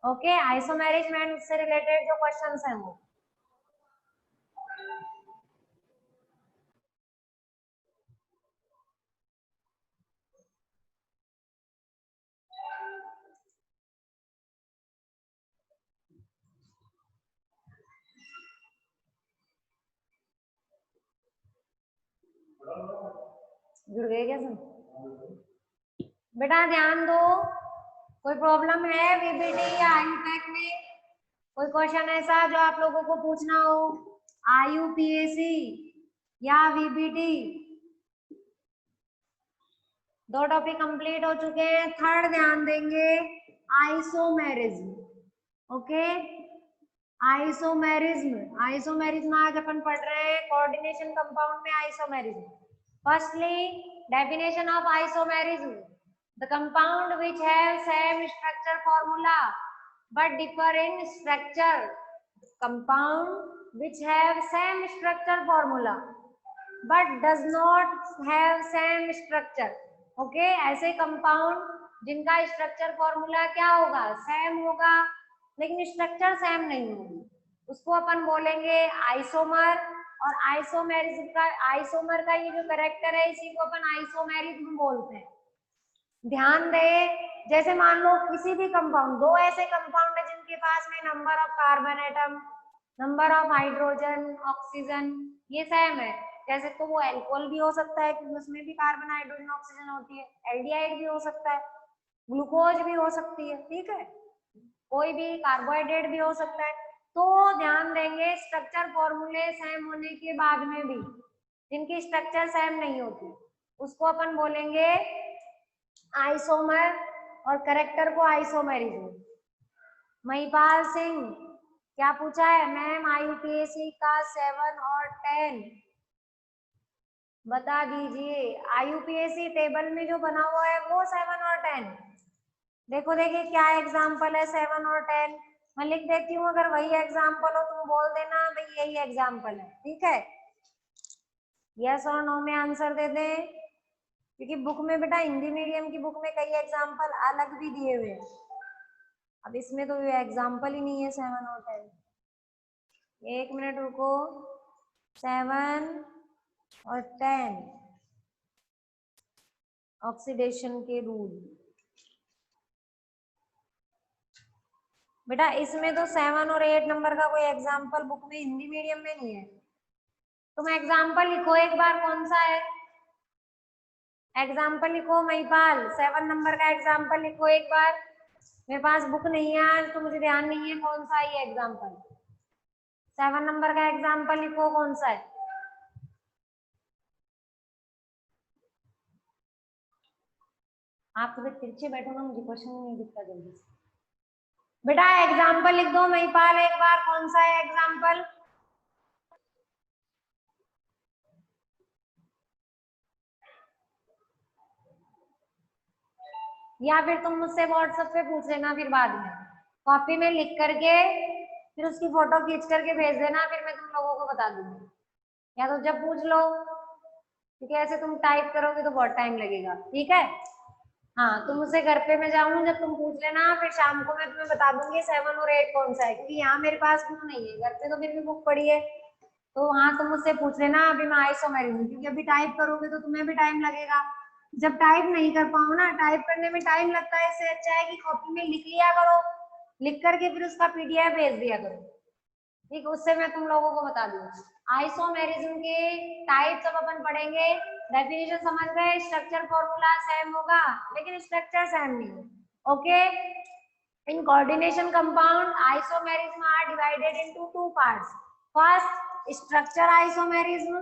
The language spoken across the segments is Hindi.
ओके, आइसोमेरिज्म एंड उससे रिलेटेड जो क्वेश्चंस हैं वो। जुड़ गए क्या सब? बेटा ध्यान दो, कोई प्रॉब्लम है वीबीटी या आईयूपैक में? कोई क्वेश्चन ऐसा जो आप लोगों को पूछना हो, आईयूपीएसी या वीबीटी? दो टॉपिक कंप्लीट हो चुके हैं, थर्ड ध्यान देंगे आइसोमेरिज्म। ओके, आइसोमेरिज्म, आइसोमेरिज्म आज अपन पढ़ रहे हैं कोऑर्डिनेशन कंपाउंड में isomerism. Firstly definition of isomerism, the compound which have same structure formula but differ in structure, compound which have same structure formula but does not have same structure। Okay, ऐसे कंपाउंड जिनका स्ट्रक्चर फॉर्मूला क्या होगा, सेम होगा, लेकिन स्ट्रक्चर सेम नहीं होगी, उसको अपन बोलेंगे आइसोमर। और आइसोमर का ये जो कैरेक्टर है इसी को अपन आइसोमेरिज्म बोलते हैं। ध्यान दे, जैसे मान लो किसी भी कंपाउंड, दो ऐसे कंपाउंड है जिनके पास में number of carbon atom, number of hydrogen, oxygen ये सेम है, जैसे तो वो एल्कोहल भी हो सकता है क्योंकि उसमें भी कार्बन हाइड्रोजन ऑक्सीजन होती है, एल्डिहाइड भी हो सकता है, ग्लूकोज भी हो सकती है, ठीक है, कोई भी कार्बोहाइड्रेट भी हो सकता है। तो ध्यान देंगे स्ट्रक्चर फॉर्मूले सेम होने के बाद में भी जिनकी स्ट्रक्चर सेम नहीं होती उसको अपन बोलेंगे आइसोमर, और करेक्टर को आइसोमेरिज्म। महिपाल सिंह क्या पूछा है मैम, आईयूपीएसी का 7 और 10 बता दीजिए। आईयूपीएसी टेबल में जो बना हुआ है वो 7 और 10, देखो देखिए क्या एग्जाम्पल है 7 और 10, मैं लिख देती हूँ, अगर वही एग्जाम्पल हो तुम बोल देना भाई यही एग्जाम्पल है, ठीक है, यस और नो में आंसर दे दें, क्योंकि बुक में बेटा हिंदी मीडियम की बुक में कई एग्जाम्पल अलग भी दिए हुए हैं, अब इसमें तो ये एग्जाम्पल ही नहीं है 7 और 10। एक मिनट रुको, 7 और 10 ऑक्सीडेशन के रूल, बेटा इसमें तो 7 और 8 नंबर का कोई एग्जाम्पल बुक में हिंदी मीडियम में नहीं है, तुम एग्जाम्पल लिखो एक बार, कौन सा है एग्जाम्पल लिखो, महिपाल 7 नंबर का एग्जाम्पल लिखो एक बार, मेरे पास बुक नहीं है आज तो मुझे ध्यान नहीं है कौन सा है एग्जाम्पल, 7 नंबर का एग्जाम्पल लिखो कौन सा है। आप थोड़े तिरछे बैठो ना, मुझे क्वेश्चन नहीं दिखता जल्दी से। बेटा एग्जाम्पल लिख दो महिपाल एक बार, कौन सा है एग्जाम्पल? या फिर तुम मुझसे व्हाट्सएप पे पूछ लेना, फिर बाद में कॉपी में लिख करके फिर उसकी फोटो खींच करके भेज देना, फिर मैं तुम लोगों को बता दूंगी, या तो जब पूछ लो, क्योंकि ऐसे तुम टाइप करोगे तो बहुत टाइम लगेगा, ठीक है। हाँ, तुम मुझसे घर पे मैं जाऊंगी जब तुम पूछ लेना, फिर शाम को मैं तुम्हें बता दूंगी 7 और 8 कौन सा है, क्योंकि यहाँ मेरे पास बुक नहीं है, घर पे तो फिर भी बुक पड़ी है, तो वहां तुम मुझसे पूछ लेना, अभी मैं आइसोमेरिज्म, क्योंकि अभी टाइप करोगे तो तुम्हें भी टाइम लगेगा, जब टाइप नहीं कर पाओ ना, टाइप करने में टाइम लगता है, इससे अच्छा है कि कॉपी में लिख लिया करो, लिख करके फिर उसका पीडीएफ भेज दिया करो, ठीक, उससे मैं तुम लोगों को बता दूंगी। आइसोमेरिज्म के टाइप सब अपन पढ़ेंगे, डेफिनेशन समझ गए, स्ट्रक्चर फॉर्मूला सेम होगा लेकिन स्ट्रक्चर सेम नहीं, okay. In coordination compound isomerism are divided into two parts, first structure isomerism,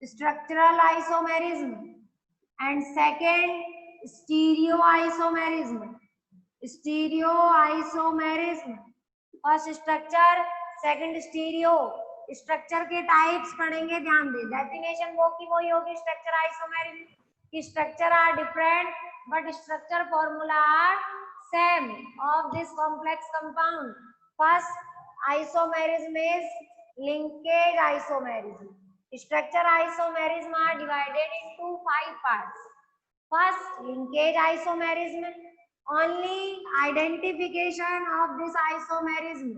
structural isomerism, and second stereo isomerism, stereo isomerism, first structure second stereo, structure के टाइप्स पढ़ेंगे, ध्यान दे, डेफिनेशन वो की वही होगी स्ट्रक्चर आइसोमेरिज्म की, structure are different but structure formula are same of this complex compound. First isomerism is linkage isomerism, structure isomerism are divided into 5 parts. First, linkage isomerism, only identification of this isomerism,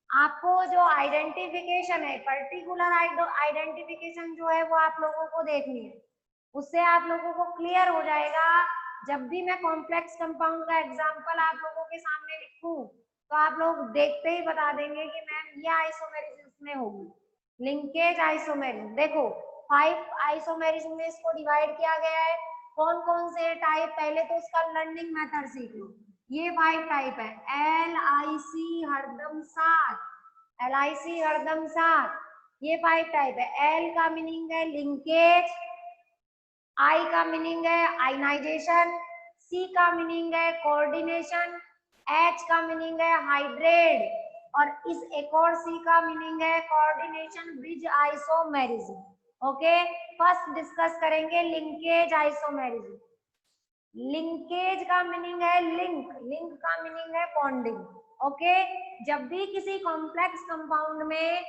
आपको जो आइडेंटिफिकेशन है, पर्टिकुलर आइडेंटिफिकेशन जो है वो आप लोगों को देखनी है, उससे आप लोगों को क्लियर हो जाएगा। जब भी मैं कॉम्प्लेक्स कंपाउंड का एग्जांपल आप लोगों के सामने लिखूं तो आप लोग देखते ही बता देंगे कि मैम ये आइसोमेरिज्म में होगी। लिंकेज आइसोमेरिज्म, देखो 5 आइसोमेरिज्म में इसको डिवाइड किया गया है। कौन कौन से टाइप, पहले तो उसका लर्निंग मेथड सीख लो। ये 5 टाइप है, LIC हरदम साथ, LIC हरदम साथ, ये 5 टाइप है। L का मीनिंग है लिंकेज, I का मीनिंग है आयनाइजेशन, C का मीनिंग है कोऑर्डिनेशन, H का मीनिंग है हाइड्रेट, और इस एक और C का मीनिंग है coordination bridge isomerism. Okay, first discuss करेंगे लिंकेज आइसोमेरिज्म। लिंकेज का मीनिंग है लिंक, लिंक का मीनिंग है बॉन्डिंग। ओके, जब भी किसी कॉम्प्लेक्स कंपाउंड में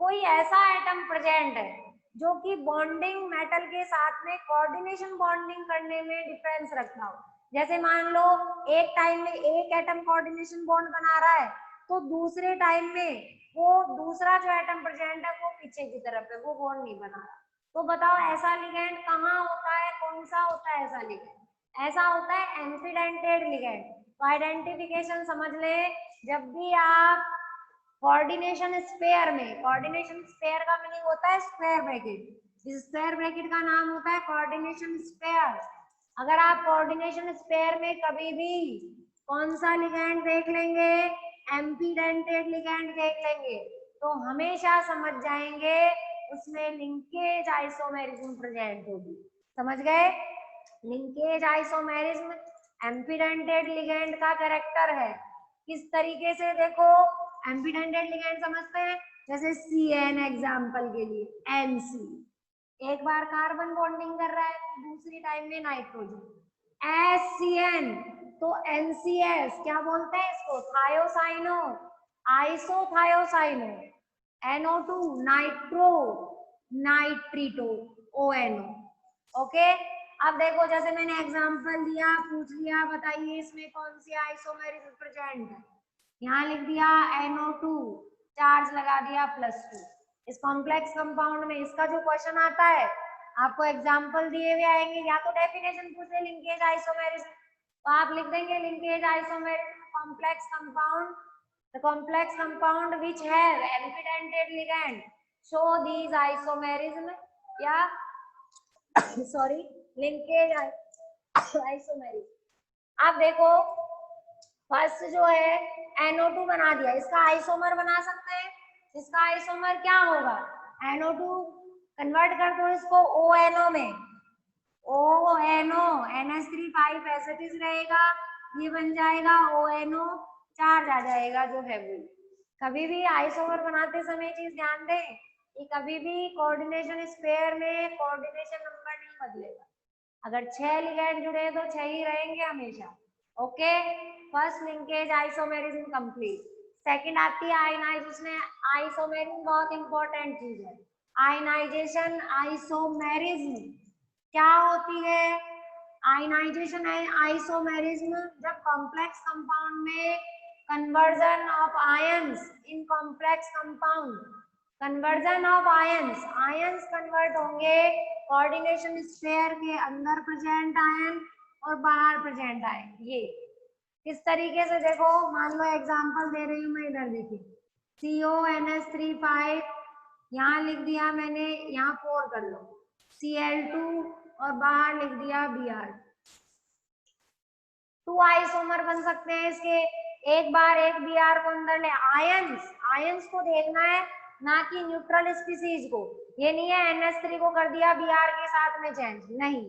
कोई ऐसा एटम प्रेजेंट है जो कि बॉन्डिंग मेटल के साथ में कोऑर्डिनेशन बॉन्डिंग करने में डिफरेंस रखता हो, जैसे मान लो एक टाइम में एक एटम कोऑर्डिनेशन बॉन्ड बना रहा है तो दूसरे टाइम में वो दूसरा जो एटम प्रेजेंट है वो पीछे की तरफ है, वो बॉन्ड नहीं बना रहा। तो बताओ ऐसा लिगेंड कहाँ होता है, कौन सा होता है ऐसा लिगेंड? ऐसा होता है एम्फिडेंटेड लिगेंड। तो आइडेंटिफिकेशन समझ ले, जब भी आप कोऑर्डिनेशन स्पेयर में, कोऑर्डिनेशन स्पेयर का मीनिंग होता है स्क्वायर ब्रैकेट, इस स्क्वायर ब्रैकेट का नाम होता है कोऑर्डिनेशन स्पेयर। अगर आप कोऑर्डिनेशन स्पेयर में कभी भी कौन सा लिगैंड देख लेंगे, एम्फिडेंटेड लिगैंड देख लेंगे, तो हमेशा समझ जाएंगे उसमें लिंकेज आइसोमेरिज्म प्रेजेंट होगी। समझ गए? लिंकेज आइसोमेरिज्म एम्फिडेंटेड लिगैंड का कैरेक्टर है। किस तरीके से, देखो एम्फिडेंटेड लिगैंड समझते हैं, जैसे CN एग्जांपल के लिए, NC एक बार कार्बन बॉन्डिंग कर रहा है तो दूसरी टाइम में नाइट्रोजन। SCN तो NCS क्या बोलते हैं इसको, थायोसाइनो, आइसोथायोसाइनो। NO2 nitro, नाइट्रीटो, ONO। ओके, अब देखो जैसे मैंने एग्जांपल दिया, पूछ लिया बताइए इसमें कौन सी आइसोमेरिज्म प्रेजेंट है, यहाँ लिख दिया NO2, चार्ज लगा दिया +2। इस कॉम्प्लेक्स कंपाउंड में इसका जो क्वेश्चन आता है, आपको एग्जांपल दिए हुए आएंगे, या तो डेफिनेशन पूछे लिंकेज आइसोमेरिज्म तो आप लिख देंगे linkage isomerism complex compound, the complex compound which have equidentate ligand show these isomerism या सॉरी लिंकेज आइसोमेरिज्म। अब देखो फर्स्ट जो है NO2 बना दिया, इसका आइसोमर बना सकते हैं, इसका आइसोमर क्या होगा, NO2 कन्वर्ट कर दो इसको ONO में, ONO NH3 एसिड रहेगा, ये बन जाएगा ONO, चार्ज आ जाएगा जो है वो। कभी भी आइसोमर बनाते समय चीज ध्यान दें कि कभी भी कोऑर्डिनेशन स्पेयर में कोऑर्डिनेशन नंबर नहीं बदलेगा, अगर 6 लिगैंड जुड़े तो 6 ही रहेंगे हमेशा। Okay, first linkage isomerism complete. Second आती है आयनाइजेशन। आइसोमेरिज्म बहुत इंपॉर्टेंट चीज है। आयनाइजेशन आइसोमेरिज्म क्या होती है? आयनाइजेशन है आइसोमेरिज्म जब कॉम्प्लेक्स कंपाउंड में conversion of ions in complex compound, conversion of ions, ions convert होंगे कोऑर्डिनेशन स्फीयर के अंदर प्रेजेंट आयन और बाहर प्रेजेंट आयन। ये किस तरीके से, देखो मान लो एग्जांपल दे रही हूँ मैं, इधर देखिए CONH3 यहाँ लिख दिया मैंने, यहाँ 4 कर लो, Cl2 और बाहर लिख दिया Br। 2 आइसोमर बन सकते हैं इसके, एक बार एक Br को अंदर ले। आयंस, आयंस को देखना है ना कि न्यूट्रल स्पीसीज को, ये नहीं है NH3 को कर दिया Br के साथ में चेंज, नहीं,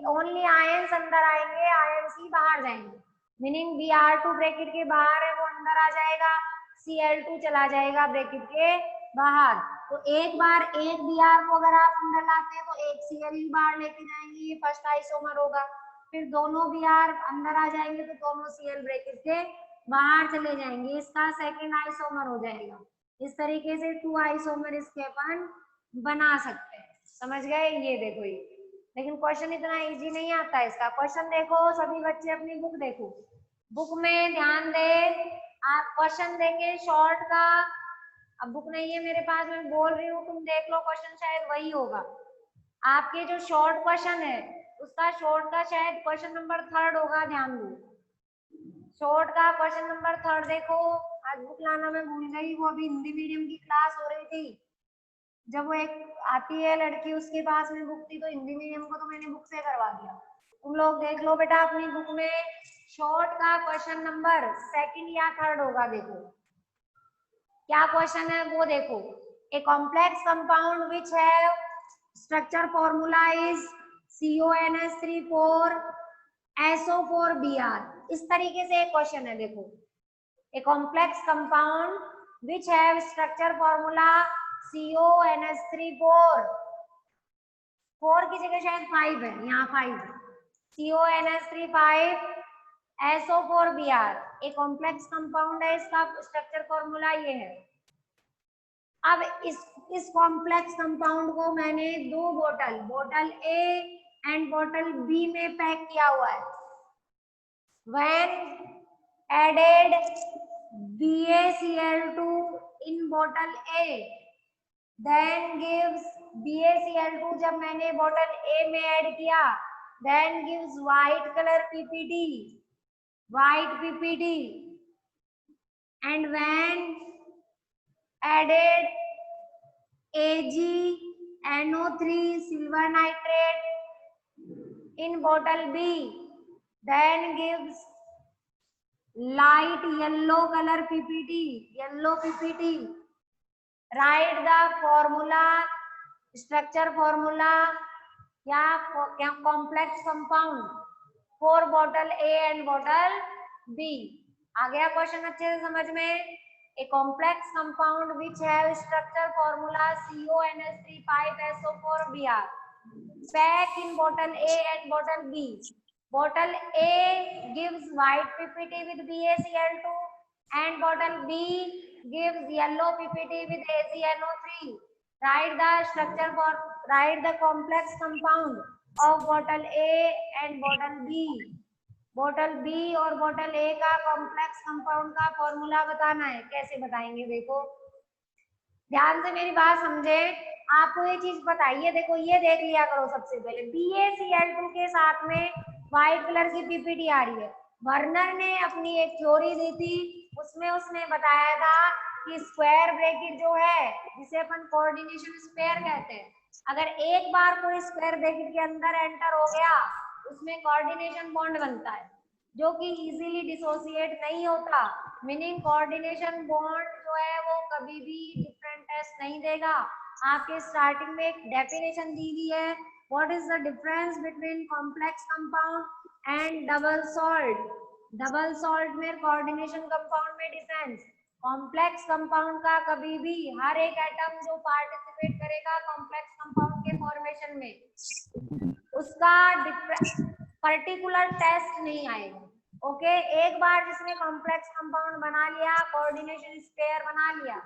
ओनली आयंस अंदर आएंगे, आयंस ही बाहर जाएंगे, मीनिंग Br2 ब्रैकेट के बाहर है वो अंदर आ जाएगा, Cl2 चला जाएगा ब्रैकेट के बाहर। तो एक बार एक Br को अगर आप अंदर लाते हैं तो एक Cl ही बाहर लेके जाएंगे, ये फर्स्ट आइसोमर होगा। फिर दोनों Br अंदर आ जाएंगे तो दोनों Cl ब्रैकेट के बाहर चले जाएंगे, इसका सेकंड आइसोमर हो जाएगा। इस तरीके से 2 आइसोमर इसके अपन बना सकते हैं। समझ गए? ये देखो ये लेकिन क्वेश्चन इतना इजी नहीं आता है इसका। क्वेश्चन देखो सभी बच्चे, अपनी बुक देखो, बुक में ध्यान दे। आप क्वेश्चन देंगे शॉर्ट का, अब बुक नहीं है मेरे पास, मैं बोल रही हूँ, तुम देख लो, क्वेश्चन शायद वही होगा। आपके जो शॉर्ट क्वेश्चन है उसका शॉर्ट का शायद क्वेश्चन नंबर 3 होगा, ध्यान दो। शॉर्ट का क्वेश्चन नंबर 3 देखो। आज बुक लाना मैं भूल गई, वो अभी हिंदी मीडियम की क्लास हो रही थी, जब वो एक आती है लड़की उसके पास में बुक थी, तो हिंदी मीडियम को तो मैंने बुक से करवा दिया। तुम लोग देख लो बेटा अपनी बुक में, शॉर्ट का क्वेश्चन नंबर 2 या 3 होगा। देखो क्या क्वेश्चन है वो देखो। A complex compound which have structure formula is CONH3 SO4Br। इस तरीके से एक क्वेश्चन है। देखो a complex compound which have structure formula CONH3 4 की जगह शायद 5 है, यहाँ 5 CONH3 5 SO4Br। एक कॉम्प्लेक्स कंपाउंड है, इसका स्ट्रक्चर फॉर्मूला ये है। अब इस कॉम्प्लेक्स कंपाउंड को मैंने 2 बोतल ए एंड बोतल बी में पैक किया हुआ है। When added BaCl2 in bottle A, then gives BaCl2, जब मैंने बोतल A में ऐड किया, then gives white color PPT, and when added AgNO3 silver nitrate in bottle B, then gives light yellow color PPT. Write the formula, structure formula या complex compound for bottle A and bottle B। आ गया क्वेश्चन अच्छे से समझ में? A complex compound which have structure formula CONH3 5SO4Br pack in bottle A and bottle B. Bottle A gives white PPT with BaCl2 and bottle B gives yellow PPT with AgNO3. Write the complex compound of bottle A and bottle B. Bottle B और बॉटल ए का कॉम्प्लेक्स कंपाउंड का फॉर्मूला बताना है। कैसे बताएंगे देखो, ध्यान से मेरी बात समझे। आपको ये चीज बताइए, देखो ये देख लिया करो सबसे पहले, BaCl2 के साथ में व्हाइट कलर की पीपीटी आ रही है। वर्नर ने अपनी एक थ्योरी दी थी, उसमें उसने बताया था कि स्क्वायर ब्रैकेट जो है, जिसे अपन कोऑर्डिनेशन स्क्वायर कहते हैं, अगर एक बार कोई स्क्वायर ब्रैकेट के अंदर एंटर हो गया, उसमें कोऑर्डिनेशन बॉन्ड बनता है जो कि इजीली डिसोसिएट नहीं होता। मीनिंग कोऑर्डिनेशन बॉन्ड जो है वो कभी भी डिफरेंट टेस्ट नहीं देगा। आपके स्टार्टिंग में एक डेफिनेशन दी हुई है, what is the difference between complex compound and double salt. Double salt में कोऑर्डिनेशन कंपाउंड में डिफरेंस। कॉम्प्लेक्स कंपाउंड का कभी भी हर एक एटम जो पार्टिसिपेट करेगा कॉम्प्लेक्स कंपाउंड के फॉर्मेशन में, उसका पर्टिकुलर टेस्ट नहीं आएगा। ओके, एक बार जिसने कॉम्प्लेक्स कंपाउंड बना लिया, कोऑर्डिनेशन स्क्वायर बना लिया,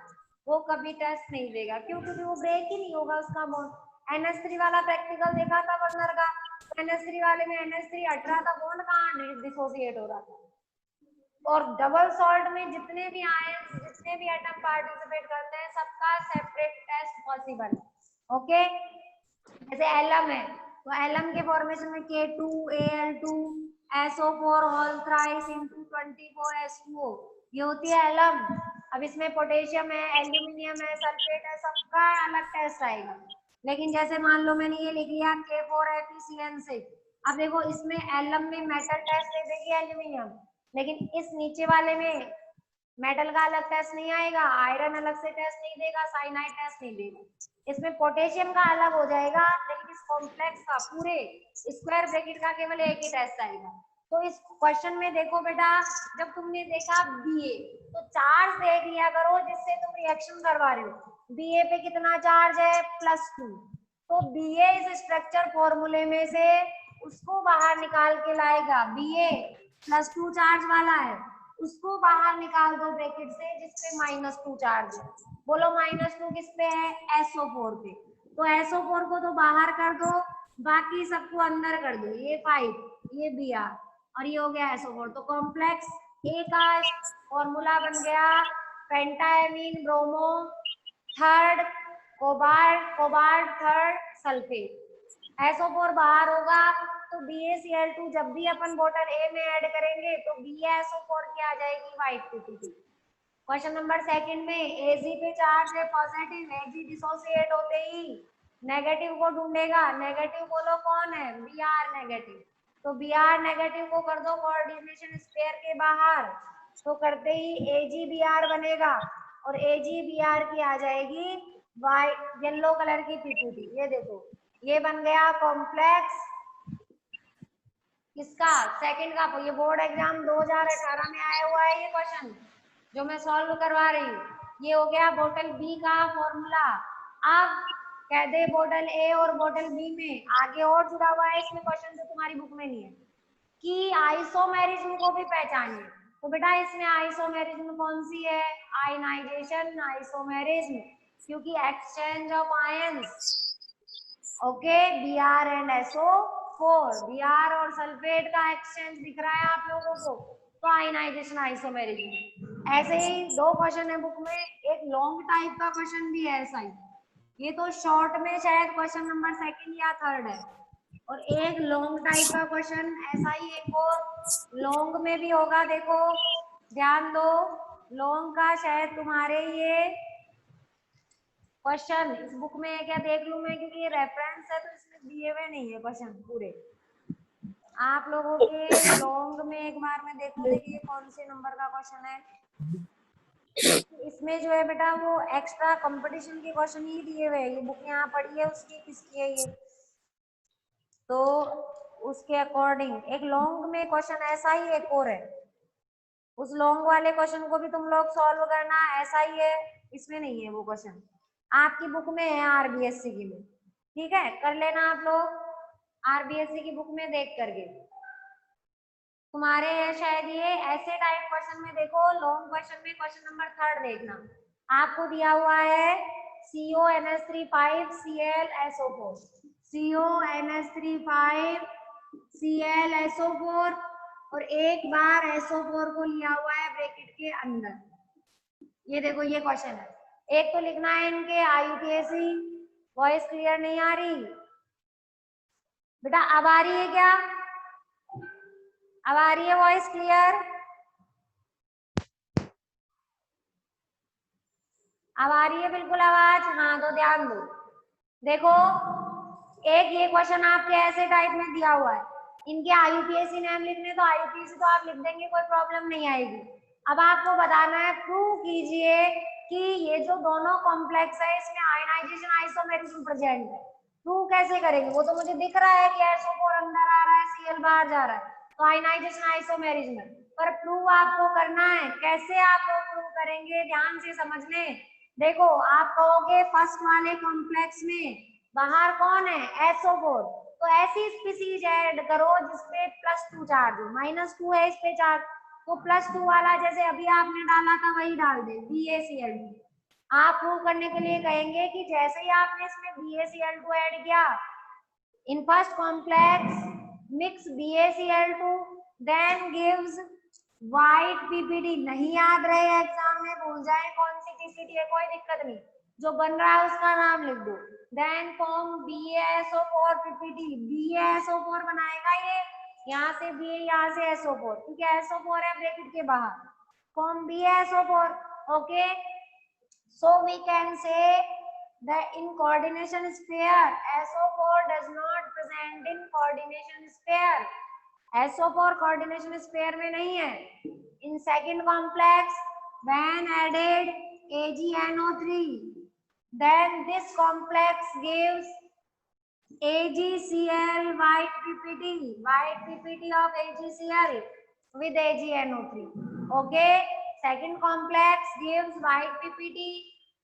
वो कभी टेस्ट नहीं देगा। क्यों? क्योंकि वो ब्रेक ही नहीं होगा उसका बॉन्ड। NH3 वाला प्रैक्टिकल देखा था वर्नर का, NH3 वाले में NH3 हट रहा था, बॉन्ड कहाँ डिसोसिएट हो रहा था। और डबल सॉल्ट में जितने भी आयंस, जितने भी एटम पार्टिसिपेट करते हैं, सबका सेपरेट टेस्ट पॉसिबल है। ओके, जैसे एलम है तो एलम के फॉर्मेशन में K2Al2 SO4 whole thrice into 24H2O, ये होती है एलम। अब इसमें पोटेशियम है, एल्यूमिनियम है, सल्फेट है, सबका अलग टेस्ट आएगा। लेकिन जैसे मान लो मैंने ये लिख लिया K4FeCN6, अब देखो इसमें एलम में मेटल टेस्ट दे देगी एल्यूमिनियम, लेकिन इस नीचे वाले में मेटल का अलग टेस्ट नहीं आएगा, आयरन अलग से टेस्ट नहीं देगा, साइनाइड टेस्ट नहीं देगा। इसमें पोटेशियम का अलग हो जाएगा, लेकिन इस कॉम्प्लेक्स का पूरे स्क्वायर ब्रैकेट का केवल एक ही टेस्ट आएगा। तो इस क्वेश्चन में देखो बेटा, जब तुमने देखा Ba, तो चार्ज देख लिया करो जिससे तुम रिएक्शन करवा रहे हो। Ba पे कितना चार्ज है? +2। तो Ba इस स्ट्रक्चर फॉर्मूले में से उसको बाहर निकाल के लाएगा। Ba +2 चार्ज वाला है, उसको बाहर निकाल दो ब्रैकेट से जिसपे -2 चार्ज है। बोलो -2 किस पे है? SO4 पे। तो SO4 को तो बाहर कर दो, बाकी सबको अंदर कर दो, ये 5, ये Br और ये हो गया SO4। तो कॉम्प्लेक्स ए का फॉर्मूला बन गया पेंटाएमीन bromo third cobalt third sulphate. SO4 बाहर होगा तो BaCl2 जब भी अपन बोतल ए में ऐड करेंगे तो BaSO4 की आ जाएगी white PPT. Question number second में Ag पे चार्ज है पॉजिटिव, Ag डिसोसिएट होते ही नेगेटिव को ढूंढेगा। नेगेटिव बोलो कौन है, Br नेगेटिव। तो Br नेगेटिव को कर दो कोऑर्डिनेशन स्पेयर के बाहर, तो करते ही AgBr बनेगा और AgBr की आ जाएगी वाइट येलो कलर की पीपीटी। ये देखो ये बन गया कॉम्प्लेक्स किसका, सेकंड का। ये बोर्ड एग्जाम 2018 में आया हुआ है ये क्वेश्चन जो मैं सॉल्व करवा रही हूँ। ये हो गया बोतल बी का फॉर्मूला। अब कह दे बोतल ए और बोतल बी में आगे और जुड़ा हुआ है इसमें क्वेश्चन जो तुम्हारी बुक में नहीं है कि आइसोमेरिज्म को भी पहचानिए। तो बेटा इसमें आइसोमेरिज्म कौन सी है, आयनाइजेशन आइसोमेरिज्म, क्योंकि exchange of ions. Okay Br and SO4, Br और सल्फेट का एक्सचेंज दिख रहा है आप लोगों को, तो आयनाइजेशन आइसोमेरिज्म। ऐसे ही दो क्वेश्चन है बुक में, एक लॉन्ग टाइप का क्वेश्चन भी है ऐसा ही, ये तो शॉर्ट में शायद क्वेश्चन नंबर सेकंड या थर्ड है, और एक लॉन्ग टाइप का क्वेश्चन ऐसा ही एक और लॉन्ग में भी होगा। देखो ध्यान दो, लॉन्ग का शायद तुम्हारे ये क्वेश्चन इस बुक में है क्या देख लूं मैं, क्योंकि ये रेफरेंस है तो इसमें दिए हुए नहीं है क्वेश्चन पूरे आप लोगों के लॉन्ग में। एक बार मैं देखूं देखिए कौन से नंबर का क्वेश्चन है इसमें जो है बेटा, वो एक्स्ट्रा कंपटीशन के क्वेश्चन ही दिए हुए हैं। ये बुक यहाँ पढ़ी है उसकी किसकी है ये, तो उसके अकॉर्डिंग एक लॉन्ग में क्वेश्चन ऐसा ही एक और है, उस लॉन्ग वाले क्वेश्चन को भी तुम लोग सॉल्व करना, ऐसा ही है इसमें नहीं है वो क्वेश्चन, आपकी बुक में है आरबीएससी की में, ठीक है कर लेना आप लोग आरबीएससी की बुक में देख करके। तुम्हारे है शायद ये ऐसे टाइप क्वेश्चन में देखो, लॉन्ग क्वेश्चन में क्वेश्चन नंबर थर्ड देखना, आपको दिया हुआ है CONH3 ClSO4, CONH3 ClSO4 और एक बार SO4 को लिया हुआ है ब्रैकेट के अंदर। ये देखो ये क्वेश्चन है, एक तो लिखना है इनके IUPAC। वॉइस क्लियर नहीं आ रही बेटा, अब आ रही है क्या, अब आ रही है वॉइस क्लियर, अब आ रही है बिल्कुल आवाज, हाँ तो ध्यान दो। देखो एक ये क्वेश्चन आपके ऐसे टाइप में दिया हुआ है, इनके IUPAC नेम लिखने तो IUPAC तो आप लिख देंगे कोई प्रॉब्लम नहीं आएगी। अब आपको बताना है, प्रूव कीजिए कि ये जो दोनों कॉम्प्लेक्स है इसमें आयनाइजेशन आइसोमेरिज्म प्रेजेंट है। प्रूव कैसे करेंगे, वो तो मुझे दिख रहा है कि SO4 अंदर आ रहा है Cl बाहर जा रहा है, तो आयनाइजेशन आइसोमेरिज्म, पर प्रूव आपको करना है। कैसे आप लोग प्रूव करेंगे, ध्यान से समझ लें। देखो आप कहोगे फर्स्ट वाले कॉम्प्लेक्स में बाहर कौन है SO4, तो ऐसी स्पीसीज ऐड करो जिसपे +2 चार्ज हो, -2 है इस पे चार्ज, तो +2 वाला जैसे अभी आपने डाला था वही डाल दे BaCl2। आप प्रूव करने के लिए कहेंगे कि जैसे ही आपने इसमें BaCl2 ऐड किया in first complex mix BaCl2 then gives white PPT. नहीं याद रहे एग्जाम में भूल जाए कौन सी टीसीटी है कोई दिक्कत नहीं, जो बन रहा है उसका नाम लिख दो, then form BaSO4 PPT. BaSO4 बनाएगा ये, यहाँ से Ba यहाँ से SO4, क्योंकि SO4 है ब्रैकेट के बाहर, form BaSO4। Okay so we can say that in coordination pair SO4 does not present in coordination pair, SO4 coordination pair में नहीं है। In second complex when added AgNO3 then this complex gives AgCl white PPT of AgCl with AgNO3. Okay, second complex gives white PPT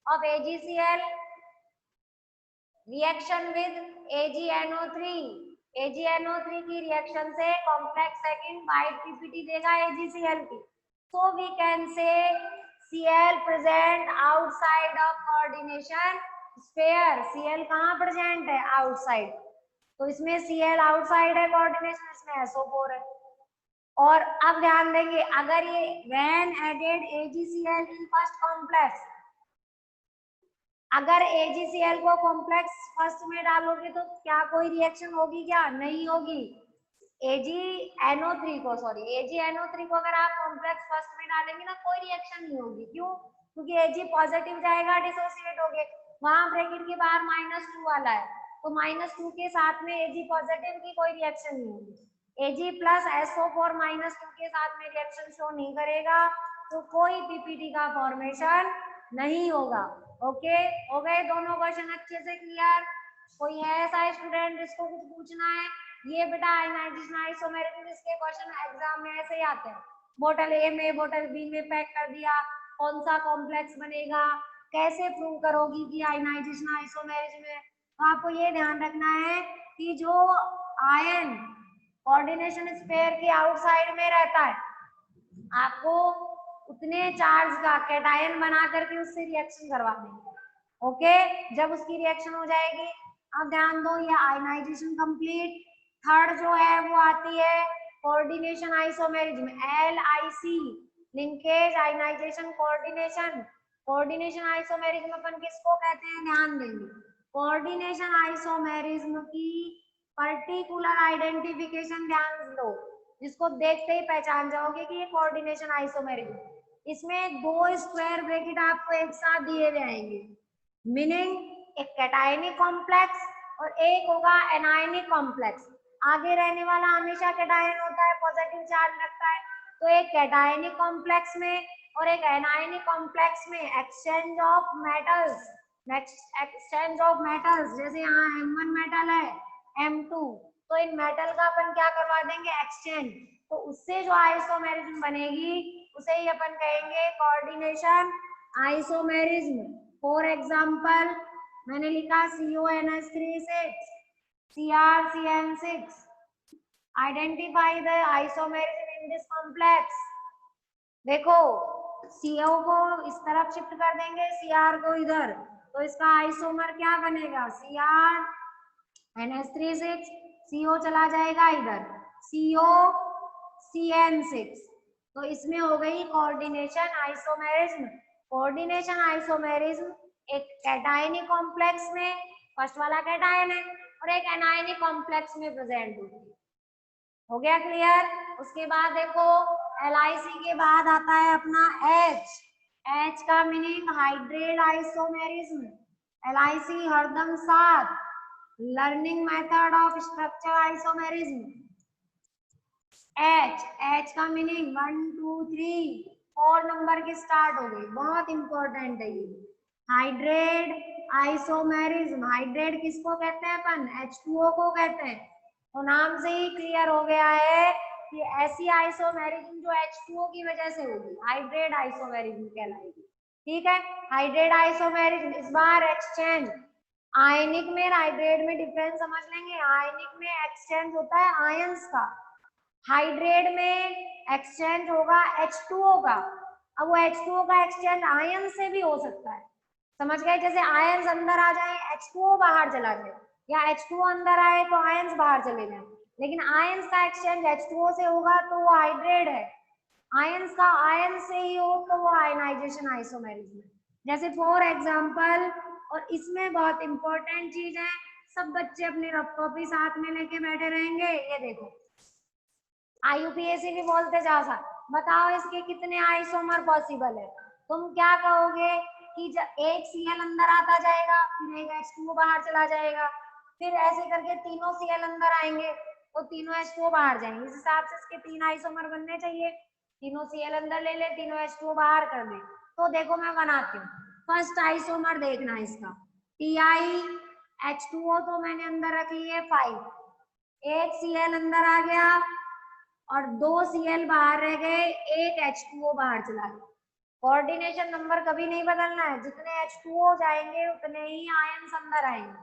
of AgCl reaction with AgNO3, AgNO3 की रिएक्शन से कॉम्प्लेक्स सेकंड वाइट पीपीटी देगा AgCl की। So we can say Cl present outside of coordination pair, Cl कहाँ प्रेजेंट है आउटसाइड, तो इसमें Cl आउटसाइड है कोऑर्डिनेशन, इसमें SO4 है। और अब ध्यान देंगे, अगर ये when added AgCl in first complex, अगर AgCl को कॉम्प्लेक्स फर्स्ट में डालोगे तो क्या कोई रिएक्शन होगी? क्या नहीं होगी। AgNO3 को अगर आप कॉम्प्लेक्स फर्स्ट में डालेंगे ना, कोई रिएक्शन नहीं होगी। क्यों? क्योंकि Ag पॉजिटिव जाएगा, डिसोसिएट हो गए, वहां ब्रैकेट के बाहर -2 वाला है, तो -2 के साथ में Ag पॉजिटिव की कोई रिएक्शन नहीं होगी। Ag प्लस SO4 -2 के साथ में रिएक्शन शो नहीं करेगा, तो कोई पीपीटी का फॉर्मेशन नहीं होगा। ओके, हो गए दोनों क्वेश्चन अच्छे से क्लियर? कोई है ऐसा स्टूडेंट जिसको कुछ पूछना है? ये बेटा आयनाइजेशन आइसोमेरिज्म, इसके क्वेश्चन एग्जाम में ऐसे ही आते हैं। बोतल ए में बोतल बी में पैक कर दिया, कौन सा कॉम्प्लेक्स बनेगा, कैसे प्रूव करोगी कि आयनाइजेशन आइसोमेरिज्म है। तो आपको ये ध्यान रखना है कि जो आयन कोऑर्डिनेशन स्फीयर के आउटसाइड में रहता है, आपको उतने चार्ज का कैटायन बना करके उससे रिएक्शन करवा देंगे। ओके, जब उसकी रिएक्शन हो जाएगी, अब ध्यान दो, ये आयनाइजेशन कंप्लीट। थर्ड जो है वो आती है coordination isomerism, LIC, linkage ionization coordination. Coordination isomerism अपन किसको कहते हैं? ध्यान देंगे, कोऑर्डिनेशन आइसोमेरिज्म की पर्टिकुलर आइडेंटिफिकेशन ध्यान दो, जिसको देखते ही पहचान जाओगे कि ये कोऑर्डिनेशन आइसोमेरिज्म। इसमें 2 स्क्वायर ब्रैकेट आपको एक साथ दिए जाएंगे, मीनिंग एक कैटायनिक कॉम्प्लेक्स और एक होगा एनायनिक कॉम्प्लेक्स। आगे रहने वाला हमेशा कैटायन होता है, पॉजिटिव चार्ज रखता है, तो एक कैटायनिक कॉम्प्लेक्स में और एक एनायनिक कॉम्प्लेक्स में एक्सचेंज ऑफ मेटल्स, जैसे यहाँ M1 मेटल है, M2, तो इन मेटल का अपन क्या करवा देंगे? एक्सचेंज। तो उससे जो आइसोमेरिज्म बनेगी उसे ही अपन कहेंगे कोऑर्डिनेशन आइसोमेरिज्म। फॉर एग्जांपल मैंने लिखा CONH3 CrCN6, identify the isomerism in this complex. देखो, CO को इस तरफ शिफ्ट कर देंगे, Cr को इधर, तो इसका आइसोमर क्या बनेगा? CrNH3 CO चला जाएगा इधर, COCN6, तो इसमें हो गई कोऑर्डिनेशन आइसोमेरिज्म। कोऑर्डिनेशन आइसोमेरिज्म एक कैटायनिक कॉम्प्लेक्स में, फर्स्ट वाला कैटायन है, और एक एनायनिक कॉम्प्लेक्स में प्रेजेंट होती है। हो गया क्लियर? उसके बाद देखो, LIC के बाद आता है अपना H का मीनिंग हाइड्रेट आइसोमेरिज्म। LIC हरदम साथ, learning method of structure isomerism. H का मीनिंग 1 2 3 4 नंबर की स्टार्ट हो गई, बहुत इंपॉर्टेंट है ये। हाइड्रेट आइसोमेरिज्म, हाइड्रेट किसको कहते हैं अपन? H2O को कहते हैं। तो नाम से ही क्लियर हो गया है कि ऐसी आइसोमेरिज्म जो H2O की वजह से होगी, हाइड्रेट आइसोमेरिज्म कहलाएगी। ठीक है, हाइड्रेट आइसोमेरिज्म। इस बार एक्सचेंज, आयनिक में हाइड्रेट में डिफरेंस समझ लेंगे। आयनिक में एक्सचेंज होता है आयंस का, हाइड्रेट में एक्सचेंज होगा H2O का। अब वो H2O का एक्सचेंज आयन से भी हो सकता है, समझ गए? जैसे आयंस अंदर आ जाए, H2O बाहर चला जाए, या H2O अंदर आए तो आयंस बाहर चले जाए, लेकिन आयंस का एक्सचेंज H2O से होगा तो वो हाइड्रेट है। आयंस का आयन से ही हो तो वो आयनाइजेशन आइसोमेरिज्म है। जैसे फॉर एग्जांपल, और इसमें बहुत इंपॉर्टेंट चीज है, सब बच्चे अपनी रफ कॉपी साथ में लेके बैठे रहेंगे। ये देखो, IUPAC भी बोलते जा सा, बताओ इसके कितने आइसोमर पॉसिबल है? तुम क्या कहोगे कि एक Cl अंदर आता जाएगा, फिर एक H2O बाहर चला जाएगा, फिर ऐसे करके तीनों Cl अंदर आएंगे तो तीनों H2O बाहर जाएंगे। इस हिसाब से इसके 3 आइसोमर बनने चाहिए। तीनों Cl अंदर ले ले, तीनों H2O बाहर कर दे। तो देखो मैं बनाती हूँ, फर्स्ट आइसोमर देखना इसका, TiH2O तो मैंने अंदर रख ली है 5, एक Cl अंदर आ गया और 2 Cl बाहर रह गए, एक H2O बाहर चला गया। कोऑर्डिनेशन नंबर कभी नहीं बदलना है, जितने H2O जाएंगे उतने ही आयंस अंदर आएंगे।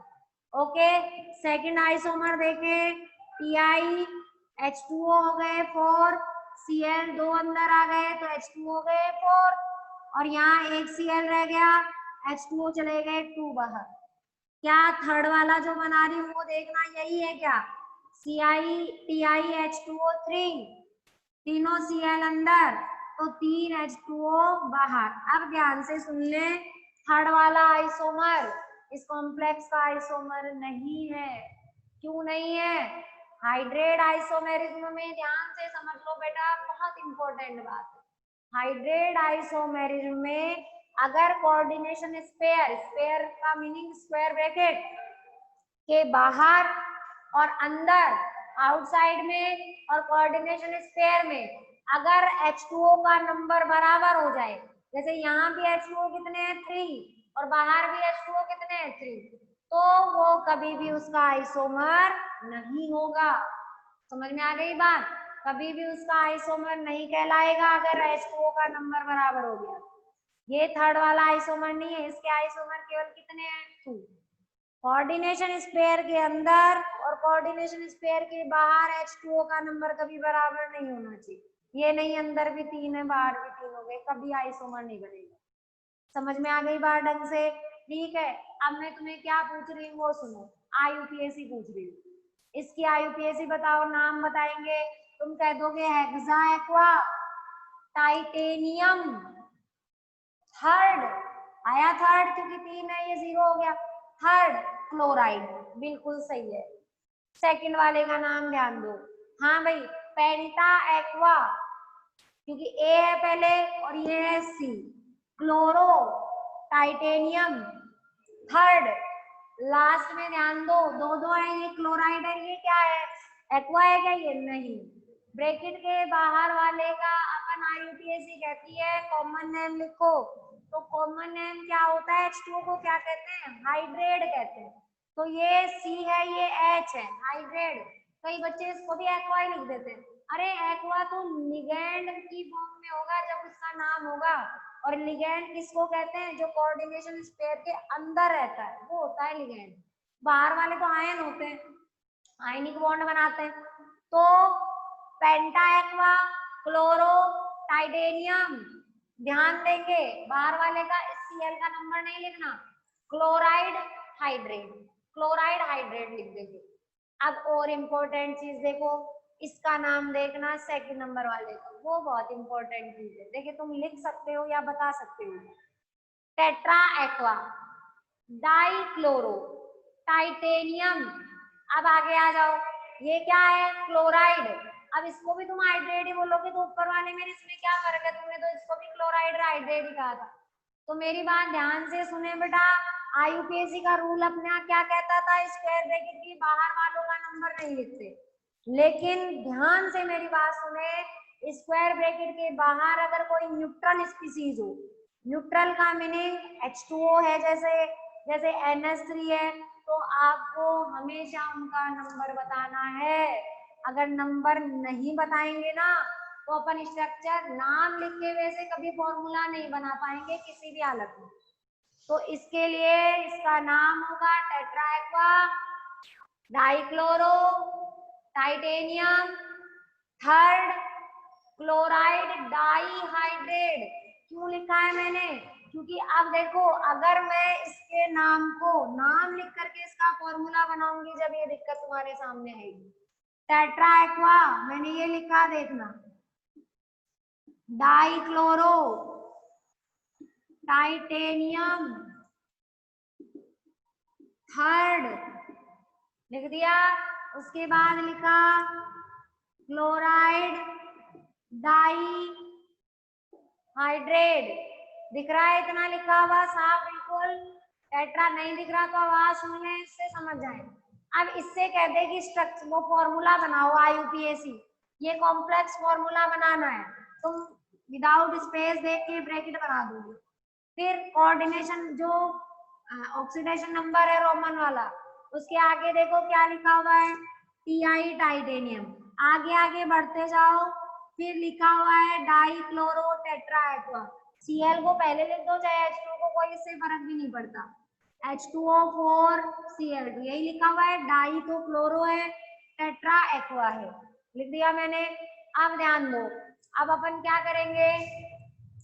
ओके, सेकंड आइसोमर देखें, TiH2O हो गए 4, Cl 2 अंदर आ गए तो H2O हो गए 4, और यहाँ एक Cl रह गया, H2O चले गए 2 बाहर। क्या थर्ड वाला जो बना रही हूँ वो देखना यही है क्या? CiTiH2O3, तीनों Cl अंदर तो 3 H2O बाहर। अब ध्यान से सुन ले, थर्ड वाला आइसोमर इस कॉम्प्लेक्स का आइसोमर नहीं है। क्यों नहीं है? हाइड्रेट आइसोमेरिज्म में ध्यान से समझ लो बेटा, बहुत इंपॉर्टेंट बात है। हाइड्रेट आइसोमेरिज्म में अगर कोऑर्डिनेशन स्पेयर, स्पेयर का मीनिंग स्क्वायर ब्रैकेट के बाहर और अंदर, आउटसाइड में और कोऑर्डिनेशन स्पेयर में अगर H2O का नंबर बराबर हो जाए, जैसे यहाँ भी H2O कितने हैं 3 और बाहर भी H2O कितने हैं 3, तो वो कभी भी उसका आइसोमर नहीं होगा। समझ में आ गई बात? कभी भी उसका आइसोमर नहीं कहलाएगा अगर H2O का नंबर बराबर हो गया। ये थर्ड वाला आइसोमर नहीं है, इसके आइसोमर केवल कितने हैं 2। कोऑर्डिनेशन स्पेयर के अंदर और कोऑर्डिनेशन स्पेयर के बाहर H2O का नंबर कभी बराबर नहीं होना चाहिए। ये नहीं अंदर भी 3 है बाहर भी 3 हो गए, कभी आइसोमर नहीं बनेगा। समझ में आ गई बात ढंग से? ठीक है, अब मैं तुम्हें क्या पूछ रही हूँ वो सुनो। IUPAC पूछ रही हूँ, इसकी IUPAC बताओ, नाम बताएंगे, तुम कह दोगे हेक्सा एक्वा टाइटेनियम। थर्ड आया, थर्ड क्योंकि 3 है ये 0 हो गया। थर्ड क्लोराइड, बिल्कुल सही है। सेकंड वाले का नाम ध्यान दो। हाँ भाई, पेंटा एक्वा, क्योंकि ए है पहले और ये है C. Chloro titanium. Third last में ध्यान दो, दो दो है, ये क्लोराइड है, ये क्या है एक्वा है क्या? ये नहीं। ब्रैकेट के बाहर वाले का अपन IUPAC कहती है कॉमन नेम लिखो। तो कॉमन नेम क्या होता है? H2O को क्या कहते हैं? हाइड्रेट कहते हैं। तो ये C है, ये H है, हाइड्रेट। कई बच्चे इसको भी एक्वा ही लिख देते हैं। अरे एक्वा तो लिगैंड की फॉर्म में होगा जब उसका नाम होगा, और लिगैंड किसको कहते हैं? जो कोऑर्डिनेशन स्पेयर के अंदर रहता है वो होता है लिगैंड। बाहर वाले तो आयन होते हैं, आयनिक बॉन्ड बनाते हैं। तो पेंटा एक्वा, क्लोरो टाइटेनियम, ध्यान देंगे बाहर वाले का Cl का नंबर नहीं लिखना। क्लोराइड हाइड्रेट, क्लोराइड हाइड्रेट लिख देंगे। अब और इम्पोर्टेंट चीज देखो, इसका नाम देखना सेकंड नंबर वाले का, वो बहुत इंपॉर्टेंट चीज है। देखिए तुम लिख सकते हो या बता सकते हो। Tetra aqua dichloro titanium. अब आगे आ जाओ, ये क्या है? क्लोराइड। अब इसको भी तुम हाइड्रेट ही बोलोगे तो ऊपर वाले में इसमें क्या फर्क है? तुमने तो इसको भी क्लोराइड हाइड्रेट ही कहा था। तो मेरी बात ध्यान से सुने बेटा, IUPAC का रूल अपना क्या कहता था? स्क्वायर ब्रैकेट के बाहर वालों का नंबर नहीं लिखते। लेकिन ध्यान से मेरी बात सुने, स्क्वायर ब्रैकेट के बाहर अगर कोई न्यूट्रल स्पीसीज हो, न्यूट्रल का मीनिंग H2O है, जैसे जैसे NH3 है, तो आपको हमेशा उनका नंबर बताना है। अगर नंबर नहीं बताएंगे ना तो अपन स्ट्रक्चर नाम लिख के वैसे कभी फॉर्मूला नहीं बना पाएंगे किसी भी हालत में। तो इसके लिए इसका नाम होगा tetra aqua dichloro titanium. Third chloride dihydrate. क्यों लिखा है मैंने? क्योंकि अब देखो, अगर मैं इसके नाम को नाम लिख करके इसका फॉर्मूला बनाऊंगी जब ये दिक्कत तुम्हारे सामने आएगी। टेट्रा एक्वा मैंने ये लिखा, देखना, डाइक्लोरो टाइटेनियम। थर्ड लिख दिया, उसके बाद लिखा क्लोराइड डाई हाइड्रेट। दिख रहा है? इतना लिखा हुआ साफ बिल्कुल। टेट्रा नहीं दिख रहा तो आवाज सुन ले, इससे समझ जाए। अब इससे कहते हैं कि स्ट्रक्चर वो फॉर्मूला बनाओ IUPAC, ये कॉम्प्लेक्स फॉर्मूला बनाना है। तुम विदाउट स्पेस देख के ब्रैकेट बना दोगे। फिर कोऑर्डिनेशन जो ऑक्सीडेशन नंबर है रोमन वाला, उसके आगे देखो क्या लिखा हुआ है? Ti titanium. आगे आगे बढ़ते जाओ, फिर लिखा हुआ है डाइक्लोरो टेट्रा एक्वा। Cl को पहले लिख दो चाहे H2O को, कोई इससे फर्क भी नहीं पड़ता। H2O4 Cl2 यही लिखा हुआ है। डाई तो क्लोरो है, टेट्रा एक्वा है, लिख दिया मैंने। अब ध्यान दो, अब अपन क्या करेंगे?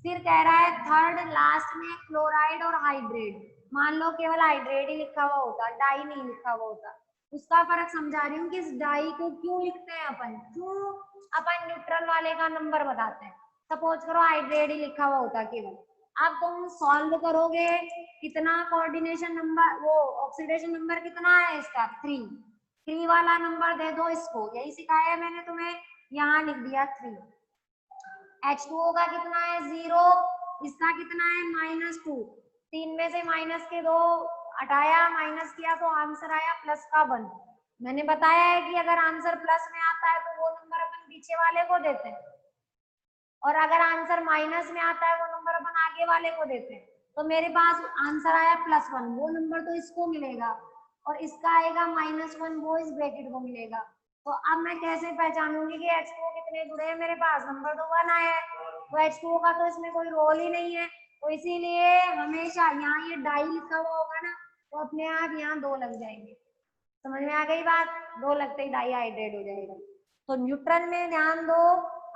फिर कह रहा है थर्ड लास्ट में क्लोराइड और हाइड्रेट। मान लो केवल हाइड्रेट ही लिखा हुआ होता, डाई नहीं लिखा हुआ होता, उसका फर्क समझा रही हूँ कि इस डाई को क्यों लिखते हैं अपन, क्यों अपन न्यूट्रल वाले का नंबर बताते हैं। सपोज करो हाइड्रेट ही लिखा हुआ होता केवल, अब तुम सॉल्व करोगे, कितना कोऑर्डिनेशन नंबर, वो ऑक्सीडेशन नंबर कितना है इसका 3, 3 वाला नंबर दे दो इसको, यही सिखाया है मैंने तुम्हें, यहाँ लिख दिया 3। H2O का कितना है 0, इसका कितना है -2, 3 में से माइनस के 2 हटाया, माइनस किया तो आंसर आया प्लस का 1। मैंने बताया है कि अगर आंसर प्लस में आता है तो वो नंबर अपन पीछे वाले को देते हैं, और अगर आंसर माइनस में आता है वो नंबर अपन आगे वाले को देते हैं। तो मेरे पास आंसर आया +1, वो नंबर तो इसको मिलेगा, और इसका आएगा -1, वो इस ब्रैकेट को मिलेगा। तो अब मैं कैसे पहचानूंगी कि H2O कितने जुड़े हैं मेरे पास, नंबर तो 1 आया है, तो H2O का तो इसमें कोई रोल ही नहीं है, तो इसीलिए हमेशा यहाँ ये डाई लिखा हुआ होगा ना, तो अपने आप यहाँ 2 लग जाएंगे। समझ में आ गई बात, 2 लगते ही डाई हाइड्रेट हो जाएगा। तो न्यूट्रल में ध्यान दो,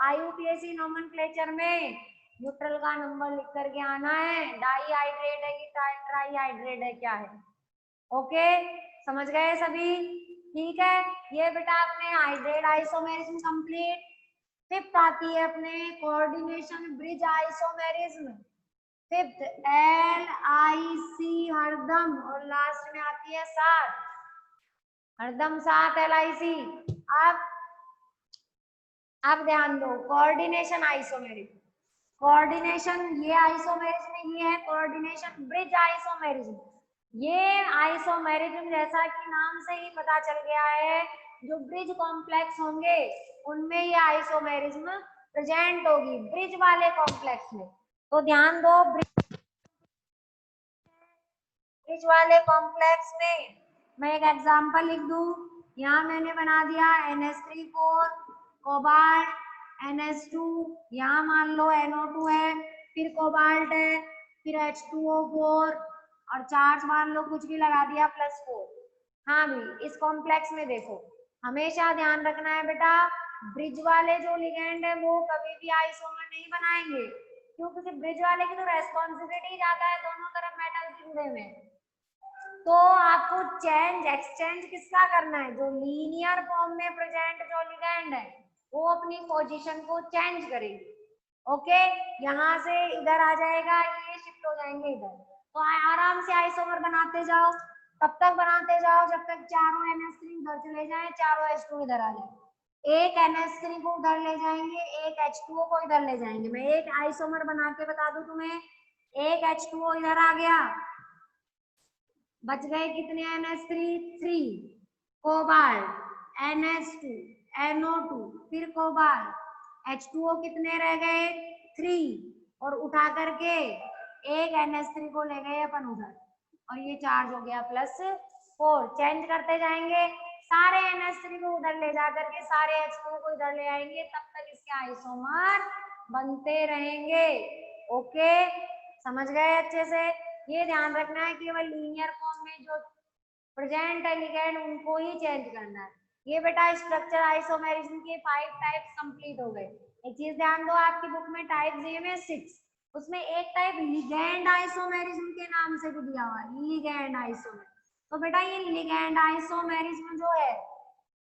IUPAC नोमेनक्लेचर में न्यूट्रल का नंबर लिख करके आना है, डाई हाइड्रेट है कि ट्राई हाइड्रेट है क्या है। ओके, समझ गए सभी, ठीक है। ये बेटा अपने हाइड्रेट आइसोमेरिज्म कंप्लीट। फिफ्थ आती है अपने coordination bridge isomerism, fifth LIC हरदम, और लास्ट में आती है 7, हरदम 7 LIC। अब ध्यान दो, कोऑर्डिनेशन आइसोमेरिज्म, कोऑर्डिनेशन ये आइसोमेरिज्म, ये है कोऑर्डिनेशन ब्रिज आइसोमेरिज्म। ये आइसोमेरिज्म जैसा कि नाम से ही पता चल गया है, जो ब्रिज कॉम्प्लेक्स होंगे उनमें ये आइसोमेरिज्म प्रेजेंट होगी, ब्रिज वाले कॉम्प्लेक्स में। तो ध्यान दो, ब्रिज वाले कॉम्प्लेक्स में मैं एक एग्जांपल लिख दूं, यहाँ मैंने बना दिया NH3 कोबाल्ट, NH2, यहाँ मान लो NO2 है, फिर कोबाल्ट है, फिर H2O4, और चार्ज मान लो कुछ भी लगा दिया +4। हाँ भी, इस कॉम्प्लेक्स में देखो, हमेशा ध्यान रखना है बेटा, ब्रिज वाले जो लिगेंड है वो कभी भी आइसोमर नहीं बनाएंगे, क्योंकि ब्रिज वाले की तो रेस्पॉन्सिबिलिटी ज्यादा है, दोनों तरफ मेटल के जुड़े हुए हैं। तो आपको चेंज एक्सचेंज किसका करना है, जो लीनियर फॉर्म में प्रेजेंट जो लिगेंड है वो अपनी पोजीशन को चेंज करेंगे। ओके, यहाँ से इधर आ जाएगा, ये शिफ्ट हो जाएंगे इधर, तो आराम से आइसोमर बनाते जाओ, तब तक बनाते जाओ जब तक चारों NH3 उधर चले जाए, चारों H2 इधर आ जाए, एक NH3 को उधर ले जाएंगे, एक H2O को इधर ले जाएंगे। मैं एक आइसोमर बना के बता दूं तुम्हें, एक H2O इधर आ गया, बच गए कितने NH3, 3, कोबाल्ट, NH2, NO2, फिर कोबाल्ट, H2O कितने रह गए 3, और उठा करके एक NH3 को ले गए अपन उधर, और ये चार्ज हो गया +4। चेंज करते जाएंगे, सारे NH3 को उधर ले जा करके सारे H2O को इधर ले आएंगे, तब तक इसके आइसोमर बनते रहेंगे। ओके, समझ गए अच्छे से। ये ध्यान रखना है, केवल लीनियर फॉर्म में जो प्रेजेंट है लिगेंड उनको ही चेंज करना है। ये बेटा स्ट्रक्चर आइसोमेरिज्म के 5 टाइप्स कंप्लीट हो गए। एक चीज ध्यान दो, आपकी बुक में टाइप दिए में 6, उसमें एक टाइप लिगेंड आइसोमेरिज्म के नाम से भी दिया हुआ है, लिगेंड आइसोमेरिज्म। तो बेटा ये लिगेंड आइसोमेरिज्म जो है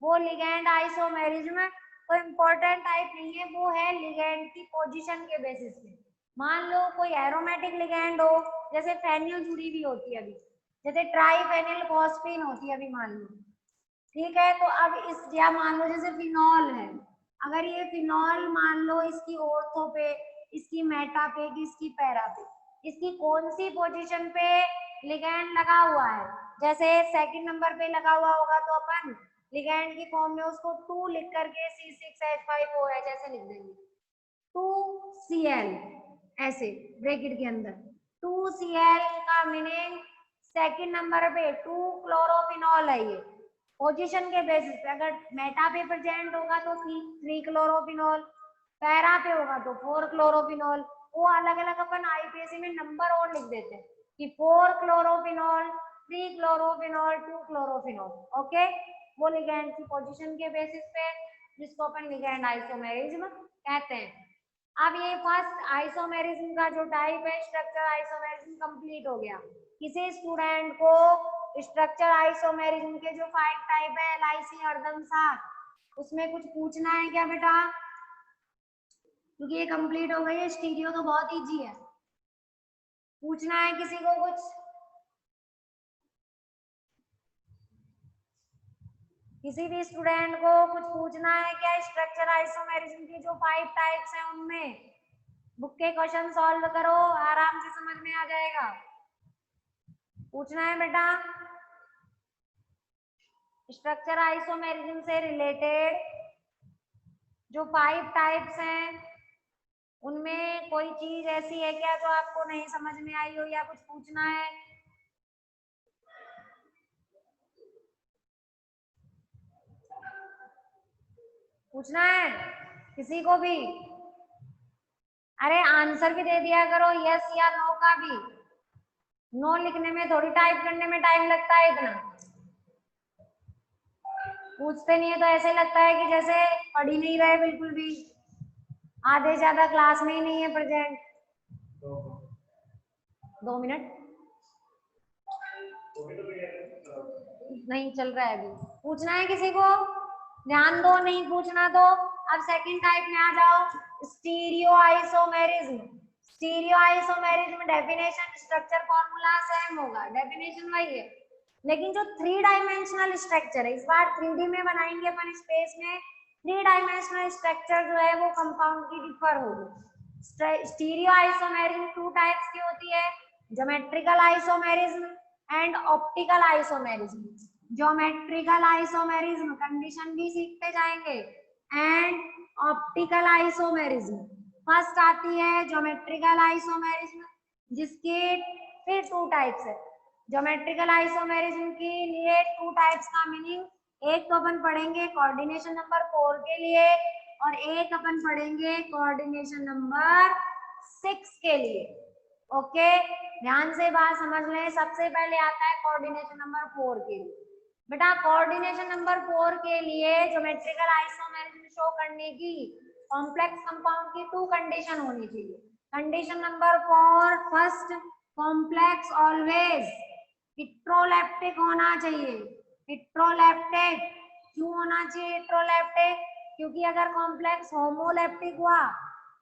वो लिगेंड आइसोमेरिज्म तो इम्पोर्टेंट टाइप नहीं है, वो है लिगेंड की पोजीशन के बेसिस पे। मान लो कोई एरोमेटिक लिगेंड हो, जैसे फेनिल जुड़ी भी होती है अभी, जैसे ट्राइफेनिल फॉस्फीन होती है अभी मान लो, ठीक है। तो अब इस, या मान लो जैसे फिनॉल है, अगर ये फिनॉल मान लो इसकी ऑर्थो पे, इसकी मेटा पे, इसकी पैरा पे, इसकी कौन सी पोजीशन पे लिगेंड लगा हुआ है, जैसे सेकंड नंबर पे लगा हुआ होगा तो अपन लिगेंड की फॉर्म में उसको 2 लिख करके C6H5OH ऐसे लिख देंगे, 2Cl ऐसे ब्रैकेट के अंदर। 2Cl का मीनिंग सेकंड नंबर पे 2 क्लोरोफिनॉल है, ये पोजीशन के बेसिस पे, अगर मेटा पे प्रेजेंट होगा तो 3 क्लोरोफिनॉल, पैरा पे होगा तो 4 क्लोरोफिनॉल, वो अलग अलग अपन IUPAC में नंबर और लिख देते हैं कि 4 क्लोरोफिनॉल, 3 क्लोरोफिनॉल, 2 क्लोरोफिनॉल। ओके, वो लिगेंड की पोजीशन के बेसिस पे, जिसको अपन लिगेंड आइसोमेरिज्म कहते हैं। अब ये फर्स्ट आइसोमेरिज्म का जो टाइप है स्ट्रक्चर आइसोमेरिज्म कंप्लीट हो गया। किसी स्टूडेंट को स्ट्रक्चर आइसोमेरिज्म के जो 5 टाइप है LIC हरदम साथ उसमें कुछ पूछना है क्या बेटा? क्योंकि ये कंप्लीट हो गई है। स्टीरियो तो बहुत इजी है। पूछना है किसी को कुछ? किसी भी स्टूडेंट को कुछ पूछना है क्या? स्ट्रक्चर आइसोमेरिज्म की जो 5 टाइप्स हैं उनमें बुक के क्वेश्चन सॉल्व करो, आराम से समझ में आ जाएगा। पूछना है बेटा? स्ट्रक्चर आइसोमेरिज्म से रिलेटेड जो 5 टाइप्स हैं उनमें कोई चीज ऐसी है क्या जो आपको नहीं समझ में आई हो या कुछ पूछना है? पूछना है किसी को भी? अरे आंसर भी दे दिया करो, यस या नो का भी। नो लिखने में थोड़ी टाइप करने में टाइम लगता है इतना। पूछते नहीं है तो ऐसे लगता है कि जैसे पढ़ ही नहीं रहे बिल्कुल भी, आधे ज्यादा क्लास में ही नहीं है प्रेजेंट। 2 मिनट नहीं चल रहा है अभी। पूछना है किसी को? ध्यान दो, नहीं पूछना तो अब सेकंड टाइप में आ जाओ। Stereo isomerism. Stereo isomerism definition structure formula same होगा, डेफिनेशन वही है, लेकिन जो 3 डायमेंशनल स्ट्रक्चर है इस बार 3D में बनाएंगे अपन स्पेस में। 3 डायमेंशनल स्ट्रक्चर जो है वो कंपाउंड की डिफर होगी। स्टीरियो आइसोमेरिज्म 2 टाइप्स की होती है, geometrical isomerism and optical isomerism. Geometrical isomerism condition भी सीखते जाएंगे एंड ऑप्टिकल आइसोमेरिज्म। फर्स्ट आती है ज्योमेट्रिकल आइसोमेरिज्म जिसके फिर 2 टाइप्स है। ज्योमेट्रिकल आइसोमेरिज्म के लिए 2 टाइप्स का मीनिंग, एक तो अपन पढ़ेंगे कोऑर्डिनेशन नंबर 4 के लिए और एक अपन पढ़ेंगे कोऑर्डिनेशन नंबर 6 के लिए। ओके, ध्यान से बात समझ लें। सबसे पहले आता है कोऑर्डिनेशन नंबर 4 के लिए। बेटा कोऑर्डिनेशन नंबर 4 के लिए ज्योमेट्रिकल आइसोमेरिज्म शो करने की कॉम्प्लेक्स कंपाउंड की 2 कंडीशन होनी चाहिए। Condition number 4, first complex always heteroleptic होना चाहिए। इट्रोलेप्टिक क्यों होना चाहिए इट्रोलेप्टिक? क्योंकि अगर कॉम्प्लेक्स होमोलेप्टिक हुआ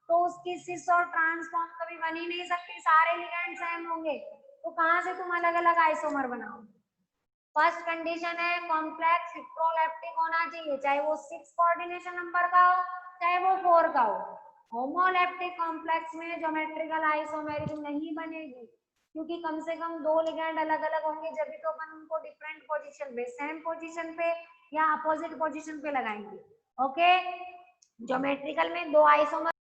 तो उसकी सिस और ट्रांसफॉर्म कभी बन ही नहीं सकती, सारे लिगेंड सेम होंगे, तो कहां से तुम अलग अलग आइसोमर बनाओ? फर्स्ट कंडीशन है कॉम्प्लेक्स इट्रोलेप्टिक होना चाहिए, चाहे वो 6 कोऑर्डिनेशन नंबर का हो चाहे वो 4 का हो। होमोलेप्टिक कॉम्प्लेक्स में ज्योमेट्रिकल आइसोमेरिज्म नहीं बनेगी क्योंकि कम से कम 2 लिगेंड अलग अलग होंगे, जब भी तो अपन उनको डिफरेंट पोजीशन पे, सेम पोजीशन पे या अपोजिट पोजीशन पे लगाएंगे। ओके, ज्योमेट्रिकल में 2 आइसोमर